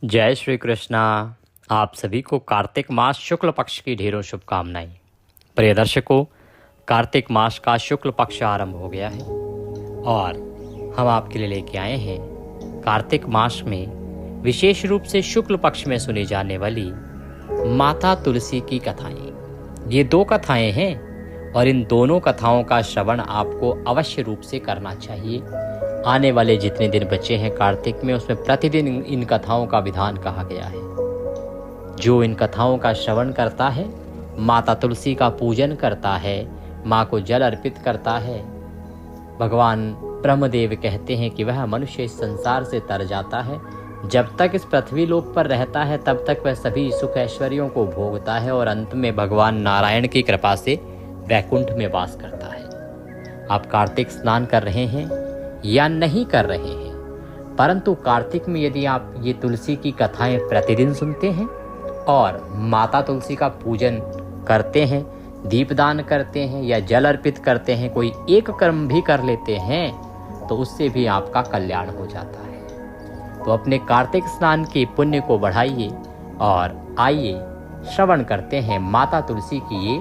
जय श्री कृष्णा। आप सभी को कार्तिक मास शुक्ल पक्ष की ढेरों शुभकामनाएं। प्रिय दर्शकों, कार्तिक मास का शुक्ल पक्ष आरंभ हो गया है और हम आपके लिए लेके आए हैं कार्तिक मास में विशेष रूप से शुक्ल पक्ष में सुनी जाने वाली माता तुलसी की कथाएं। ये 2 कथाएं हैं और इन दोनों कथाओं का श्रवण आपको अवश्य रूप से करना चाहिए। आने वाले जितने दिन बचे हैं कार्तिक में, उसमें प्रतिदिन इन कथाओं का विधान कहा गया है। जो इन कथाओं का श्रवण करता है, माता तुलसी का पूजन करता है, माँ को जल अर्पित करता है, भगवान ब्रह्मदेव कहते हैं कि वह मनुष्य इस संसार से तर जाता है। जब तक इस पृथ्वी लोक पर रहता है तब तक वह सभी सुख ऐश्वर्यों को भोगता है और अंत में भगवान नारायण की कृपा से वैकुंठ में वास करता है। आप कार्तिक स्नान कर रहे हैं या नहीं कर रहे हैं, परंतु कार्तिक में यदि आप ये तुलसी की कथाएं प्रतिदिन सुनते हैं और माता तुलसी का पूजन करते हैं, दीपदान करते हैं या जल अर्पित करते हैं, कोई एक कर्म भी कर लेते हैं तो उससे भी आपका कल्याण हो जाता है। तो अपने कार्तिक स्नान के पुण्य को बढ़ाइए और आइए श्रवण करते हैं माता तुलसी की ये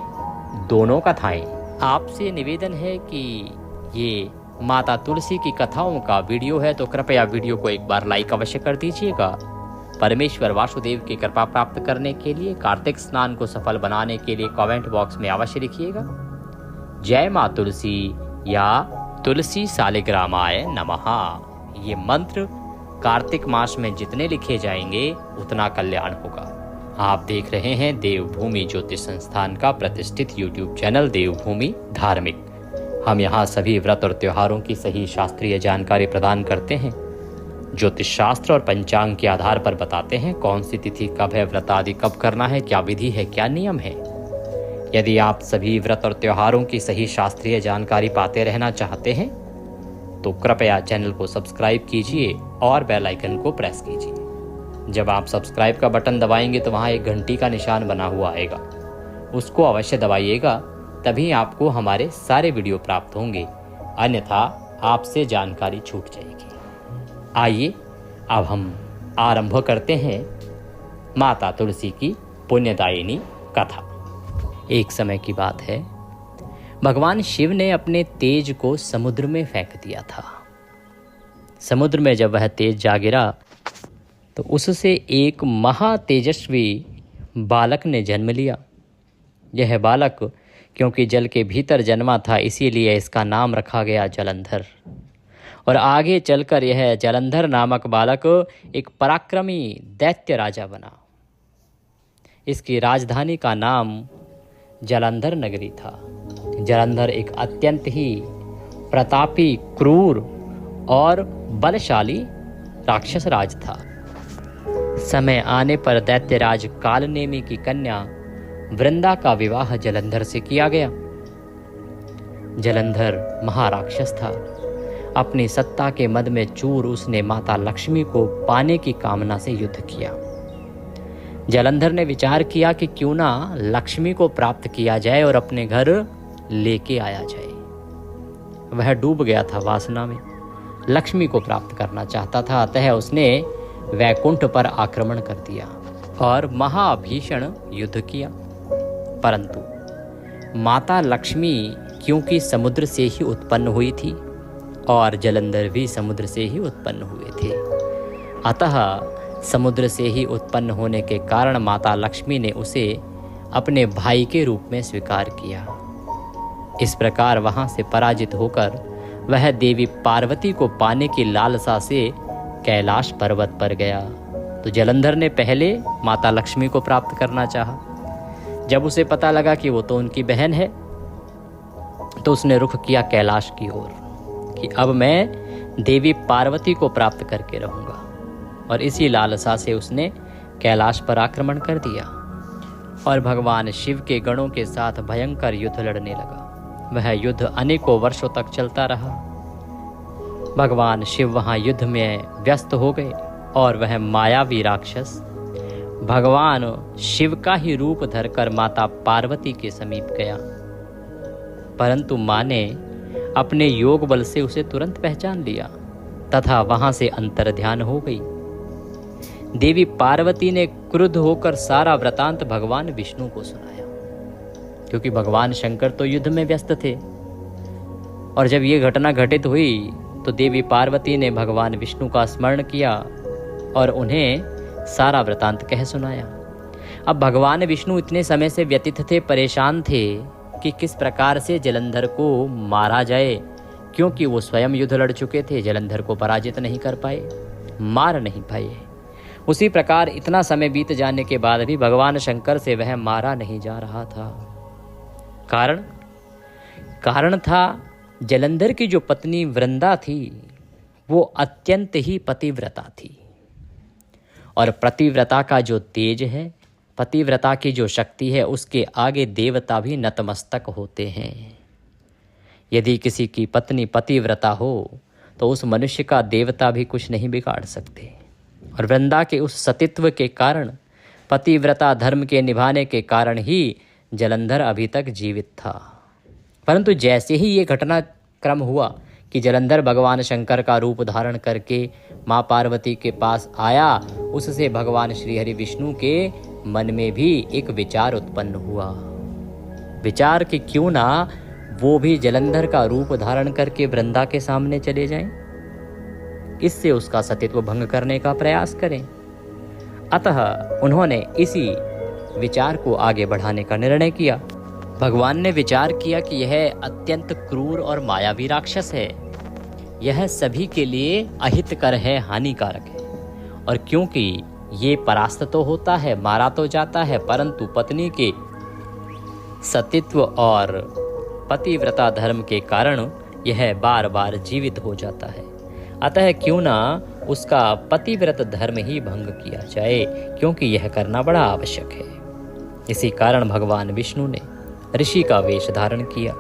दोनों कथाएं। आपसे निवेदन है कि ये माता तुलसी की कथाओं का वीडियो है तो कृपया वीडियो को एक बार लाइक अवश्य कर दीजिएगा। परमेश्वर वासुदेव की कृपा प्राप्त करने के लिए, कार्तिक स्नान को सफल बनाने के लिए कमेंट बॉक्स में अवश्य लिखिएगा जय माँ तुलसी या तुलसी सालिग्रामाय नमः। ये मंत्र कार्तिक मास में जितने लिखे जाएंगे उतना कल्याण होगा। आप देख रहे हैं देवभूमि ज्योतिष संस्थान का प्रतिष्ठित यूट्यूब चैनल देवभूमि धार्मिक। हम यहाँ सभी व्रत और त्योहारों की सही शास्त्रीय जानकारी प्रदान करते हैं। ज्योतिष शास्त्र और पंचांग के आधार पर बताते हैं कौन सी तिथि कब है, व्रत आदि कब करना है, क्या विधि है, क्या नियम है। यदि आप सभी व्रत और त्योहारों की सही शास्त्रीय जानकारी पाते रहना चाहते हैं तो कृपया चैनल को सब्सक्राइब कीजिए और बेल आइकन को प्रेस कीजिए। जब आप सब्सक्राइब का बटन दबाएंगे तो वहाँ एक घंटी का निशान बना हुआ आएगा, उसको अवश्य दबाइएगा, तभी आपको हमारे सारे वीडियो प्राप्त होंगे, अन्यथा आपसे जानकारी छूट जाएगी। आइए अब हम आरंभ करते हैं माता तुलसी की पुण्यदायिनी कथा। एक समय की बात है, भगवान शिव ने अपने तेज को समुद्र में फेंक दिया था। समुद्र में जब वह तेज जा गिरा तो उससे एक महातेजस्वी बालक ने जन्म लिया। यह बालक क्योंकि जल के भीतर जन्मा था, इसीलिए इसका नाम रखा गया जलंधर। और आगे चलकर यह जलंधर नामक बालक एक पराक्रमी दैत्य राजा बना। इसकी राजधानी का नाम जलंधर नगरी था। जलंधर एक अत्यंत ही प्रतापी, क्रूर और बलशाली राक्षस राज था। समय आने पर दैत्यराज कालनेमी की कन्या वृंदा का विवाह जलंधर से किया गया। जलंधर महाराक्षस था। अपनी सत्ता के मद में चूर उसने माता लक्ष्मी को पाने की कामना से युद्ध किया। जलंधर ने विचार किया कि क्यों ना लक्ष्मी को प्राप्त किया जाए और अपने घर लेके आया जाए। वह डूब गया था वासना में, लक्ष्मी को प्राप्त करना चाहता था, अतः उसने वैकुंठ पर आक्रमण कर दिया और महाभीषण युद्ध किया। परंतु माता लक्ष्मी क्योंकि समुद्र से ही उत्पन्न हुई थी और जलंधर भी समुद्र से ही उत्पन्न हुए थे, अतः समुद्र से ही उत्पन्न होने के कारण माता लक्ष्मी ने उसे अपने भाई के रूप में स्वीकार किया। इस प्रकार वहां से पराजित होकर वह देवी पार्वती को पाने की लालसा से कैलाश पर्वत पर गया। तो जलंधर ने पहले माता लक्ष्मी को प्राप्त करना चाहा। जब उसे पता लगा कि वो तो उनकी बहन है तो उसने रुख किया कैलाश की ओर कि अब मैं देवी पार्वती को प्राप्त करके रहूंगा। और इसी लालसा से उसने कैलाश पर आक्रमण कर दिया और भगवान शिव के गणों के साथ भयंकर युद्ध लड़ने लगा। वह युद्ध अनेकों वर्षों तक चलता रहा। भगवान शिव वहां युद्ध में व्यस्त हो गए और वह मायावी राक्षस भगवान शिव का ही रूप धरकर माता पार्वती के समीप गया। परंतु मां ने अपने योग बल से उसे तुरंत पहचान लिया तथा वहां से अंतर्ध्यान हो गई। देवी पार्वती ने क्रुद्ध होकर सारा वृतांत भगवान विष्णु को सुनाया, क्योंकि भगवान शंकर तो युद्ध में व्यस्त थे। और जब ये घटना घटित हुई तो देवी पार्वती ने भगवान विष्णु का स्मरण किया और उन्हें सारा वृतांत कह सुनाया। अब भगवान विष्णु इतने समय से व्यतीत थे, परेशान थे कि किस प्रकार से जलंधर को मारा जाए, क्योंकि वो स्वयं युद्ध लड़ चुके थे, जलंधर को पराजित नहीं कर पाए, मार नहीं पाए। उसी प्रकार इतना समय बीत जाने के बाद भी भगवान शंकर से वह मारा नहीं जा रहा था। कारण था जलंधर की जो पत्नी वृंदा थी वो अत्यंत ही पतिव्रता थी, और पतिव्रता का जो तेज है, पतिव्रता की जो शक्ति है, उसके आगे देवता भी नतमस्तक होते हैं। यदि किसी की पत्नी पतिव्रता हो तो उस मनुष्य का देवता भी कुछ नहीं बिगाड़ सकते। और वृंदा के उस सतीत्व के कारण, पतिव्रता धर्म के निभाने के कारण ही जलंधर अभी तक जीवित था। परंतु जैसे ही ये घटनाक्रम हुआ कि जलंधर भगवान शंकर का रूप धारण करके माँ पार्वती के पास आया, उससे भगवान श्री हरि विष्णु के मन में भी एक विचार उत्पन्न हुआ। विचार कि क्यों ना वो भी जलंधर का रूप धारण करके वृंदा के सामने चले जाएं, इससे उसका सतीत्व भंग करने का प्रयास करें। अतः उन्होंने इसी विचार को आगे बढ़ाने का निर्णय किया। भगवान ने विचार किया कि यह अत्यंत क्रूर और मायावी राक्षस है, यह सभी के लिए अहितकर है, हानिकारक है। और क्योंकि ये परास्त तो होता है, मारा तो जाता है, परंतु पत्नी के सतीत्व और पतिव्रता धर्म के कारण यह बार बार जीवित हो जाता है। अतः क्यों ना उसका पतिव्रत धर्म ही भंग किया जाए, क्योंकि यह करना बड़ा आवश्यक है। इसी कारण भगवान विष्णु ने ऋषि का वेश धारण किया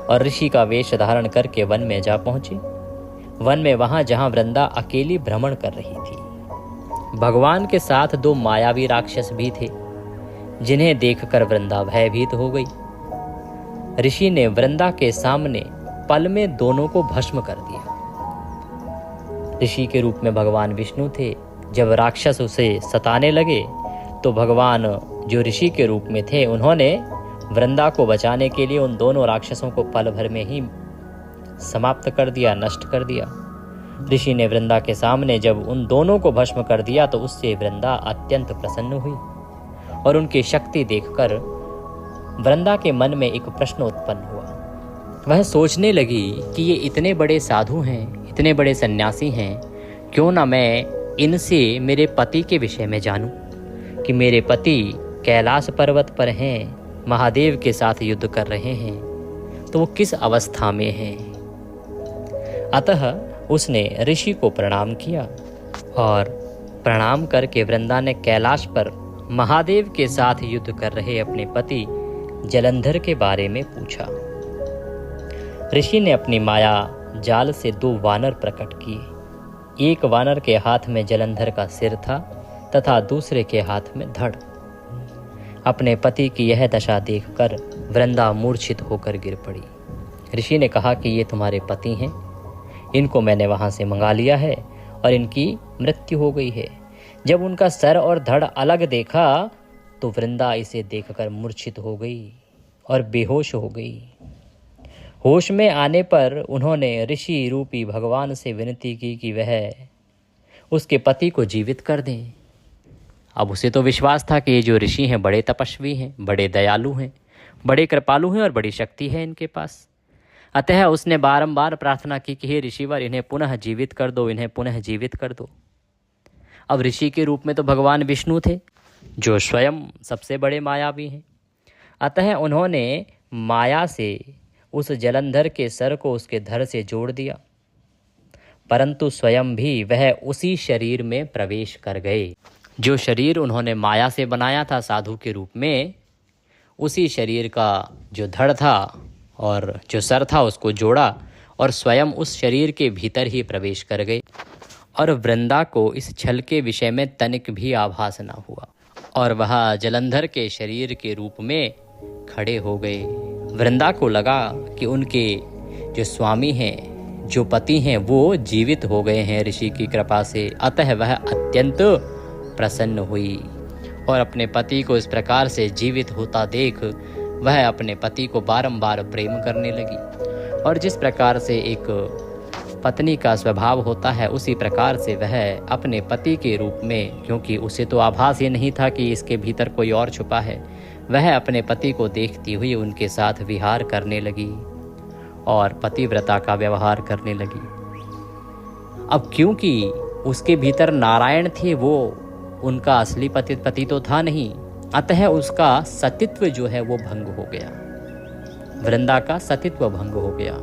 और ऋषि का वेश धारण करके वन में जा पहुंचे। वन में वहां जहां वृंदा अकेली भ्रमण कर रही थी, भगवान के साथ 2 मायावी राक्षस भी थे, जिन्हें देखकर वृंदा भयभीत हो गई। ऋषि ने वृंदा के सामने पल में दोनों को भस्म कर दिया। ऋषि के रूप में भगवान विष्णु थे। जब राक्षस उसे सताने लगे तो भगवान जो ऋषि के रूप में थे, उन्होंने वृंदा को बचाने के लिए उन दोनों राक्षसों को पल भर में ही समाप्त कर दिया, नष्ट कर दिया। ऋषि ने वृंदा के सामने जब उन दोनों को भस्म कर दिया तो उससे वृंदा अत्यंत प्रसन्न हुई और उनकी शक्ति देखकर वृंदा के मन में एक प्रश्न उत्पन्न हुआ। वह सोचने लगी कि ये इतने बड़े साधु हैं, इतने बड़े सन्यासी हैं, क्यों ना मैं इनसे मेरे पति के विषय में जानूं कि मेरे पति कैलाश पर्वत पर हैं, महादेव के साथ युद्ध कर रहे हैं, तो वो किस अवस्था में हैं। अतः उसने ऋषि को प्रणाम किया और प्रणाम करके वृंदा ने कैलाश पर महादेव के साथ युद्ध कर रहे अपने पति जलंधर के बारे में पूछा। ऋषि ने अपनी माया जाल से 2 वानर प्रकट किए। एक वानर के हाथ में जलंधर का सिर था तथा दूसरे के हाथ में धड़। अपने पति की यह दशा देखकर वृंदा मूर्छित होकर गिर पड़ी। ऋषि ने कहा कि ये तुम्हारे पति हैं, इनको मैंने वहां से मंगा लिया है और इनकी मृत्यु हो गई है। जब उनका सर और धड़ अलग देखा तो वृंदा इसे देखकर मूर्छित हो गई और बेहोश हो गई। होश में आने पर उन्होंने ऋषि रूपी भगवान से विनती की कि वह उसके पति को जीवित कर दें। अब उसे तो विश्वास था कि ये जो ऋषि हैं बड़े तपस्वी हैं, बड़े दयालु हैं, बड़े कृपालु हैं और बड़ी शक्ति है इनके पास। अतः उसने बारंबार प्रार्थना की कि हे ऋषिवर, इन्हें पुनः जीवित कर दो, इन्हें पुनः जीवित कर दो। अब ऋषि के रूप में तो भगवान विष्णु थे, जो स्वयं सबसे बड़े मायावी हैं। अतः उन्होंने माया से उस जलंधर के सर को उसके धड़ से जोड़ दिया, परंतु स्वयं भी वह उसी शरीर में प्रवेश कर गए। जो शरीर उन्होंने माया से बनाया था साधु के रूप में, उसी शरीर का जो धड़ था और जो सर था उसको जोड़ा और स्वयं उस शरीर के भीतर ही प्रवेश कर गए। और वृंदा को इस छल के विषय में तनिक भी आभास न हुआ और वह जलंधर के शरीर के रूप में खड़े हो गए। वृंदा को लगा कि उनके जो स्वामी हैं, जो पति हैं, वो जीवित हो गए हैं ऋषि की कृपा से। अतः वह अत्यंत प्रसन्न हुई और अपने पति को इस प्रकार से जीवित होता देख वह अपने पति को बारंबार प्रेम करने लगी। और जिस प्रकार से एक पत्नी का स्वभाव होता है उसी प्रकार से वह अपने पति के रूप में, क्योंकि उसे तो आभास ही नहीं था कि इसके भीतर कोई और छुपा है, वह अपने पति को देखती हुई उनके साथ विहार करने लगी और पतिव्रता का व्यवहार करने लगी। अब क्योंकि उसके भीतर नारायण थे, वो उनका असली पति तो था नहीं, अतः उसका सतित्व जो है वो भंग हो गया। वृंदा का सतित्व भंग हो गया।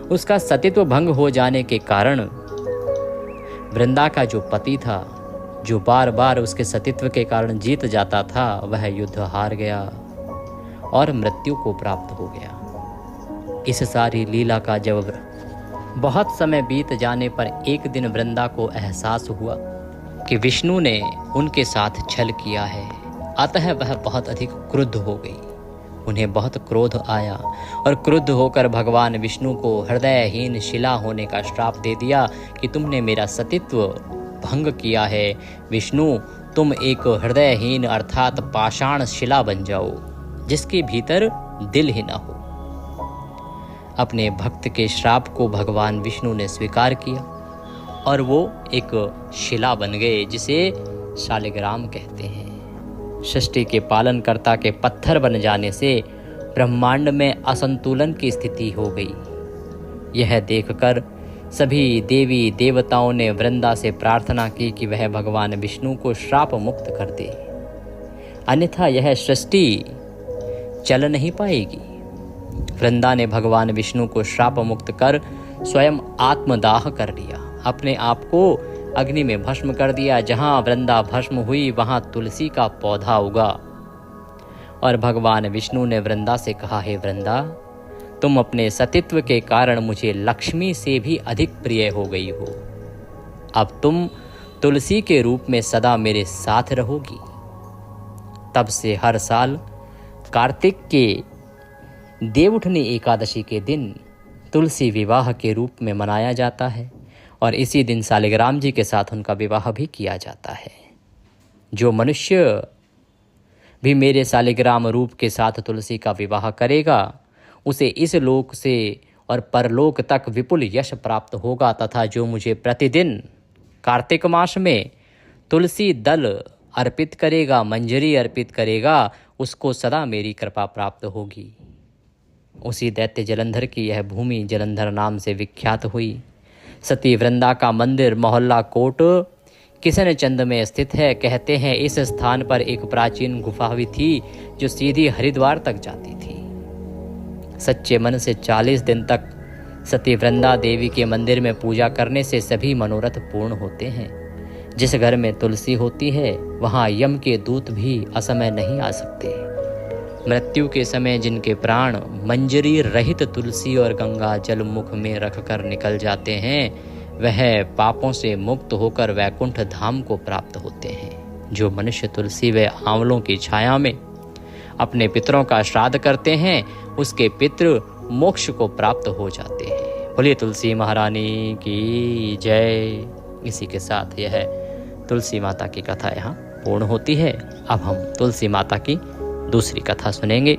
उसका सतित्व भंग हो जाने के कारण वृंदा का जो पति था, जो बार बार उसके सतित्व के कारण जीत जाता था, वह युद्ध हार गया और मृत्यु को प्राप्त हो गया। इस सारी लीला का जब बहुत समय बीत जाने पर एक दिन वृंदा को एहसास हुआ कि विष्णु ने उनके साथ छल किया है, अतः वह बहुत अधिक क्रुद्ध हो गई। उन्हें बहुत क्रोध आया और क्रुद्ध होकर भगवान विष्णु को हृदयहीन शिला होने का श्राप दे दिया कि तुमने मेरा सतित्व भंग किया है। विष्णु, तुम एक हृदयहीन अर्थात पाषाण शिला बन जाओ, जिसके भीतर दिल ही ना हो। अपने भक्त के श्राप को भगवान विष्णु ने स्वीकार किया और वो एक शिला बन गए, जिसे शालिग्राम कहते हैं। सृष्टि के पालनकर्ता के पत्थर बन जाने से ब्रह्मांड में असंतुलन की स्थिति हो गई। यह देखकर सभी देवी देवताओं ने वृंदा से प्रार्थना की कि वह भगवान विष्णु को श्राप मुक्त कर दे, अन्यथा यह सृष्टि चल नहीं पाएगी। वृंदा ने भगवान विष्णु को श्राप मुक्त कर स्वयं आत्मदाह कर लिया, अपने आप को अग्नि में भस्म कर दिया। जहां वृंदा भस्म हुई वहां तुलसी का पौधा उगा और भगवान विष्णु ने वृंदा से कहा, हे वृंदा, तुम अपने सतित्व के कारण मुझे लक्ष्मी से भी अधिक प्रिय हो गई हो। अब तुम तुलसी के रूप में सदा मेरे साथ रहोगी। तब से हर साल कार्तिक के देवउठनी एकादशी के दिन तुलसी विवाह के रूप में मनाया जाता है और इसी दिन शालिग्राम जी के साथ उनका विवाह भी किया जाता है। जो मनुष्य भी मेरे शालिग्राम रूप के साथ तुलसी का विवाह करेगा, उसे इस लोक से और परलोक तक विपुल यश प्राप्त होगा, तथा जो मुझे प्रतिदिन कार्तिक मास में तुलसी दल अर्पित करेगा, मंजरी अर्पित करेगा, उसको सदा मेरी कृपा प्राप्त होगी। उसी दैत्य जलंधर की यह भूमि जलंधर नाम से विख्यात हुई। सती वृंदा का मंदिर मोहल्ला कोट किशनचंद में स्थित है। कहते हैं इस स्थान पर एक प्राचीन गुफा भी थी जो सीधी हरिद्वार तक जाती थी। सच्चे मन से 40 दिन तक सती वृंदा देवी के मंदिर में पूजा करने से सभी मनोरथ पूर्ण होते हैं। जिस घर में तुलसी होती है वहां यम के दूत भी असमय नहीं आ सकते। मृत्यु के समय जिनके प्राण मंजरी रहित तुलसी और गंगा जल मुख में रखकर निकल जाते हैं, वह पापों से मुक्त होकर वैकुंठ धाम को प्राप्त होते हैं। जो मनुष्य तुलसी व आंवलों की छाया में अपने पितरों का श्राद्ध करते हैं, उसके पितृ मोक्ष को प्राप्त हो जाते हैं। बोलिए तुलसी महारानी की जय। इसी के साथ यह तुलसी माता की कथा यहाँ पूर्ण होती है। अब हम तुलसी माता की दूसरी कथा सुनेंगे।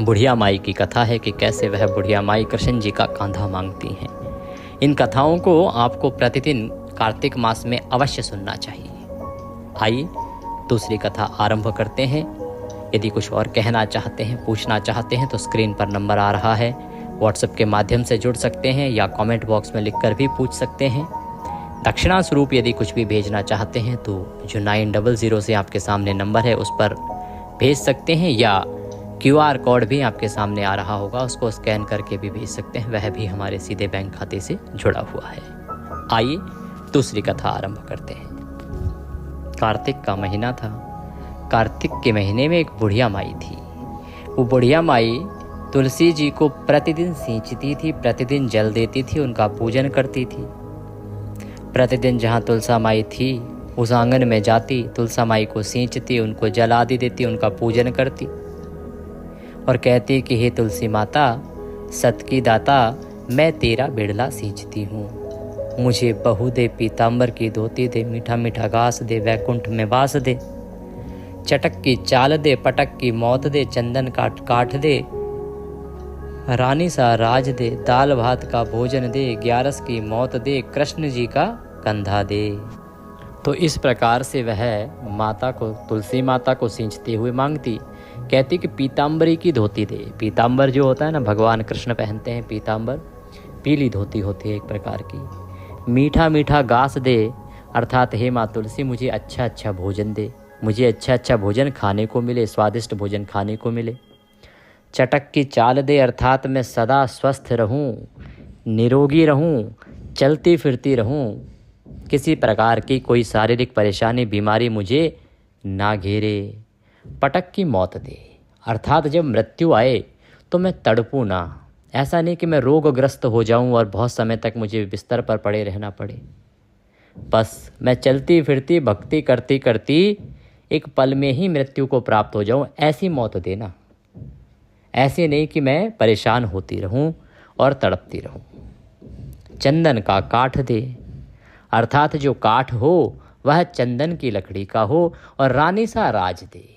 बुढ़िया माई की कथा है कि कैसे वह बुढ़िया माई कृष्ण जी का कांधा मांगती हैं। इन कथाओं को आपको प्रतिदिन कार्तिक मास में अवश्य सुनना चाहिए। आइए दूसरी कथा आरंभ करते हैं। यदि कुछ और कहना चाहते हैं, पूछना चाहते हैं तो स्क्रीन पर नंबर आ रहा है, व्हाट्सएप के माध्यम से जुड़ सकते हैं या कमेंट बॉक्स में लिखकर भी पूछ सकते हैं। दक्षिणा स्वरूप यदि कुछ भी भेजना चाहते हैं तो जो 900 से आपके सामने नंबर है उस पर भेज सकते हैं, या QR कोड भी आपके सामने आ रहा होगा, उसको स्कैन करके भी भेज सकते हैं। वह भी हमारे सीधे बैंक खाते से जुड़ा हुआ है। आइए दूसरी कथा आरंभ करते हैं। कार्तिक का महीना था। कार्तिक के महीने में एक बुढ़िया माई थी। वो बुढ़िया माई तुलसी जी को प्रतिदिन सींचती थी, प्रतिदिन जल देती थी, उनका पूजन करती थी। प्रतिदिन जहाँ तुलसा माई थी उस आंगन में जाती, तुलसा माई को सींचती, उनको जल आदि देती, उनका पूजन करती और कहती कि हे तुलसी माता, सत की दाता, मैं तेरा बिड़ला सींचती हूँ, मुझे बहू दे, पीताम्बर की धोती दे, मीठा मीठा घास दे, वैकुंठ में वास दे। चटक की चाल दे, पटक की मौत दे, चंदन काट काट दे, रानी सा राज दे, दाल भात का भोजन दे, 11 की मौत दे, कृष्ण जी का कंधा दे। तो इस प्रकार से वह माता को, तुलसी माता को सींचते हुए मांगती, कहती कि पीताम्बरी की धोती दे। पीताम्बर जो होता है ना, भगवान कृष्ण पहनते हैं पीताम्बर, पीली धोती होती है एक प्रकार की। मीठा मीठा घास दे, अर्थात हे माँ तुलसी मुझे अच्छा अच्छा भोजन दे, मुझे अच्छा अच्छा भोजन खाने को मिले, स्वादिष्ट भोजन खाने को मिले। चटक की चाल दे, अर्थात मैं सदा स्वस्थ रहूं, निरोगी रहूं, चलती फिरती रहूं, किसी प्रकार की कोई शारीरिक परेशानी बीमारी मुझे ना घेरे। पटक की मौत दे, अर्थात जब मृत्यु आए तो मैं तड़पूं ना, ऐसा नहीं कि मैं रोगग्रस्त हो जाऊं और बहुत समय तक मुझे बिस्तर पर पड़े रहना पड़े। बस मैं चलती फिरती भक्ति करती करती एक पल में ही मृत्यु को प्राप्त हो जाऊं, ऐसी मौत देना। ऐसे नहीं कि मैं परेशान होती रहूं और तड़पती रहूं। चंदन का काठ दे, अर्थात जो काठ हो वह चंदन की लकड़ी का हो, और रानी सा राज दे।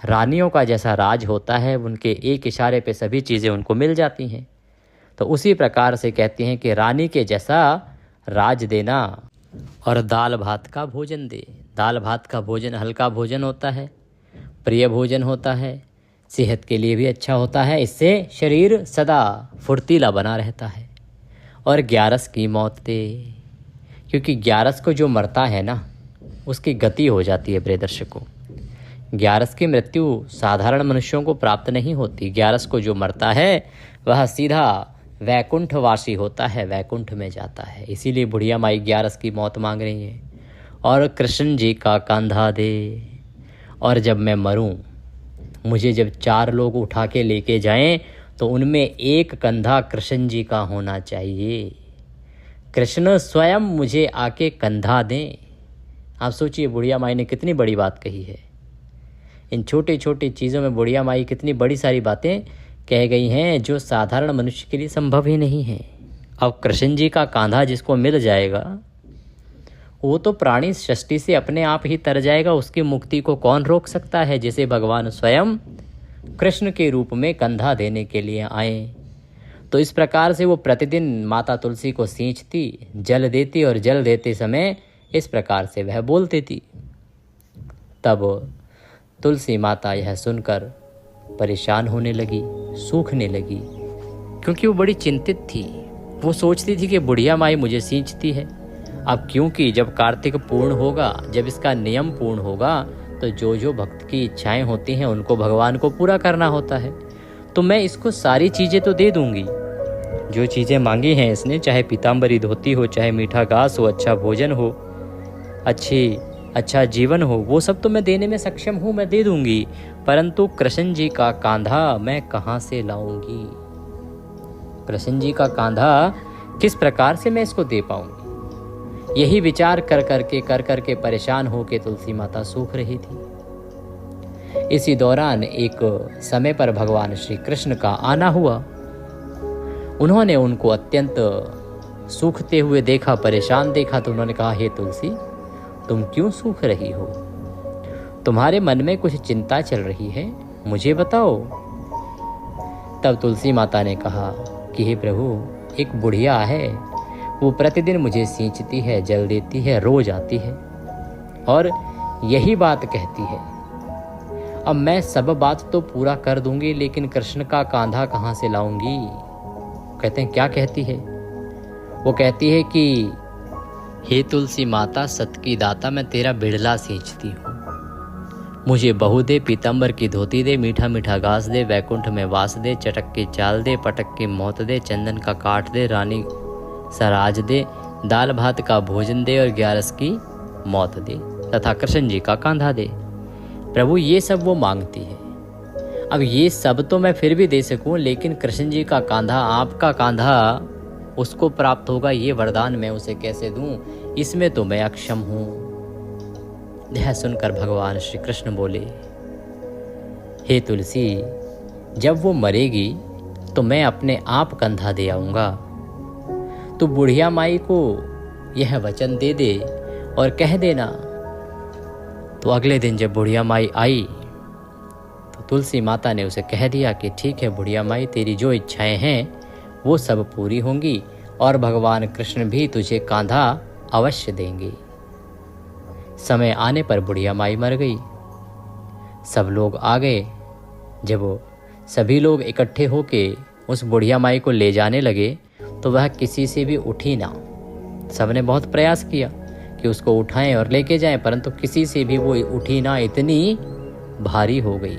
रानियों का जैसा राज होता है, उनके एक इशारे पे सभी चीज़ें उनको मिल जाती हैं, तो उसी प्रकार से कहती हैं कि रानी के जैसा राज देना। और दाल भात का भोजन दे। दाल भात का भोजन हल्का भोजन होता है, प्रिय भोजन होता है, सेहत के लिए भी अच्छा होता है, इससे शरीर सदा फुर्तीला बना रहता है। और 11 की मौत दे, क्योंकि 11 को जो मरता है ना, उसकी गति हो जाती है प्रिय दर्शकों। 11 की मृत्यु साधारण मनुष्यों को प्राप्त नहीं होती। 11 को जो मरता है वह सीधा वैकुंठवासी होता है, वैकुंठ में जाता है। इसीलिए बुढ़िया माई 11 की मौत मांग रही है। और कृष्ण जी का कंधा दे, और जब मैं मरूं, मुझे जब 4 लोग उठा के लेके जाएं तो उनमें एक कंधा कृष्ण जी का होना चाहिए। कृष्ण स्वयं मुझे आके कंधा दें। आप सोचिए बुढ़िया माई ने कितनी बड़ी बात कही है। इन छोटी छोटी चीज़ों में बुढ़िया माई कितनी बड़ी सारी बातें कह गई हैं जो साधारण मनुष्य के लिए संभव ही नहीं है। अब कृष्ण जी का कांधा जिसको मिल जाएगा वो तो प्राणी सृष्टि से अपने आप ही तर जाएगा। उसकी मुक्ति को कौन रोक सकता है, जिसे भगवान स्वयं कृष्ण के रूप में कंधा देने के लिए आए। तो इस प्रकार से वो प्रतिदिन माता तुलसी को सींचती, जल देती, और जल देते समय इस प्रकार से वह बोलती थी। तब तुलसी माता यह सुनकर परेशान होने लगी, सूखने लगी, क्योंकि वो बड़ी चिंतित थी। वो सोचती थी कि बुढ़िया माई मुझे सींचती है। अब क्योंकि जब कार्तिक पूर्ण होगा, जब इसका नियम पूर्ण होगा, तो जो जो भक्त की इच्छाएं होती हैं उनको भगवान को पूरा करना होता है। तो मैं इसको सारी चीज़ें तो दे दूंगी, जो चीज़ें मांगी हैं इसने, चाहे पीताम्बरी धोती हो, चाहे मीठा घास हो, अच्छा भोजन हो, अच्छा जीवन हो, वो सब तो मैं देने में सक्षम हूँ, मैं दे दूंगी। परंतु कृष्ण जी का कांधा मैं कहाँ से लाऊंगी? कृष्ण जी का कांधा किस प्रकार से मैं इसको दे पाऊंगी? यही विचार कर करके परेशान होकर तुलसी माता सूख रही थी। इसी दौरान एक समय पर भगवान श्री कृष्ण का आना हुआ। उन्होंने उनको अत्यंत सूखते हुए देखा, परेशान देखा, तो उन्होंने कहा, हे तुलसी, तुम क्यों सूख रही हो? तुम्हारे मन में कुछ चिंता चल रही है, मुझे बताओ। तब तुलसी माता ने कहा कि हे प्रभु, एक बुढ़िया है, वो प्रतिदिन मुझे सींचती है, जल देती है, रोज आती है और यही बात कहती है। अब मैं सब बात तो पूरा कर दूंगी, लेकिन कृष्ण का कांधा कहाँ से लाऊंगी? कहते हैं, क्या कहती है? वो कहती है कि हे तुलसी माता, सत की दाता, मैं तेरा बिड़ला सींचती हूँ। मुझे बहू दे, पीताम्बर की धोती दे, मीठा मीठा घास दे, वैकुंठ में वास दे, चटक की चाल दे, पटक की मौत दे, चंदन का काठ दे, रानी सराज दे, दाल भात का भोजन दे, और 11 की मौत दे, तथा कृष्ण जी का कांधा दे। प्रभु, ये सब वो मांगती है। अब ये सब तो मैं फिर भी दे सकूं, लेकिन कृष्ण जी का कांधा, आपका कांधा उसको प्राप्त होगा, ये वरदान मैं उसे कैसे दूं? इसमें तो मैं अक्षम हूं। यह सुनकर भगवान श्री कृष्ण बोले, हे तुलसी, जब वो मरेगी तो मैं अपने आप कंधा दे आऊंगा। तू बुढ़िया माई को यह वचन दे दे और कह देना। तो अगले दिन जब बुढ़िया माई आई तो तुलसी माता ने उसे कह दिया कि ठीक है बुढ़िया माई, तेरी जो इच्छाएं हैं वो सब पूरी होंगी और भगवान कृष्ण भी तुझे कांधा अवश्य देंगे। समय आने पर बुढ़िया माई मर गई। सब लोग आ गए। जब वो सभी लोग इकट्ठे होके उस बुढ़िया माई को ले जाने लगे तो वह किसी से भी उठी ना। सबने बहुत प्रयास किया कि उसको उठाएं और लेके जाएं, परंतु किसी से भी वो उठी ना, इतनी भारी हो गई।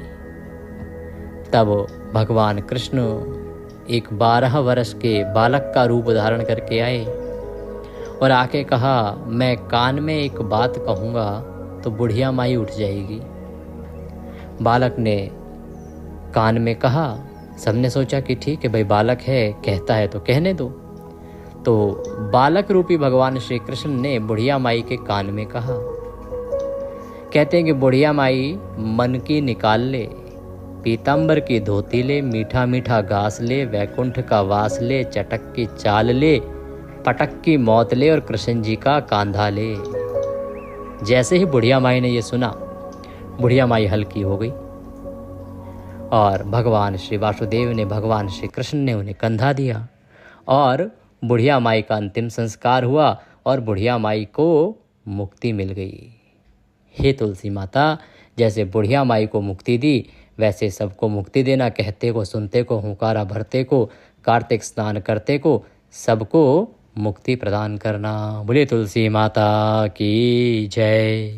तब भगवान कृष्ण एक 12 वर्ष के बालक का रूप धारण करके आए और आके कहा, मैं कान में एक बात कहूँगा तो बुढ़िया माई उठ जाएगी। बालक ने कान में कहा। सबने सोचा कि ठीक है भाई, बालक है, कहता है तो कहने दो। तो बालक रूपी भगवान श्री कृष्ण ने बुढ़िया माई के कान में कहा। कहते हैं कि बुढ़िया माई मन की निकाल ले, पीताम्बर की धोती ले, मीठा मीठा घास ले, वैकुंठ का वास ले, चटक की चाल ले, पटक की मौत ले और कृष्ण जी का कांधा ले। जैसे ही बुढ़िया माई ने ये सुना, बुढ़िया माई हल्की हो गई और भगवान श्री वासुदेव ने, भगवान श्री कृष्ण ने उन्हें कंधा दिया और बुढ़िया माई का अंतिम संस्कार हुआ और बुढ़िया माई को मुक्ति मिल गई। हे तुलसी माता, जैसे बुढ़िया माई को मुक्ति दी वैसे सबको मुक्ति देना। कहते को, सुनते को, हुंकारा भरते को, कार्तिक स्नान करते को सबको मुक्ति प्रदान करना। बोले तुलसी माता की जय।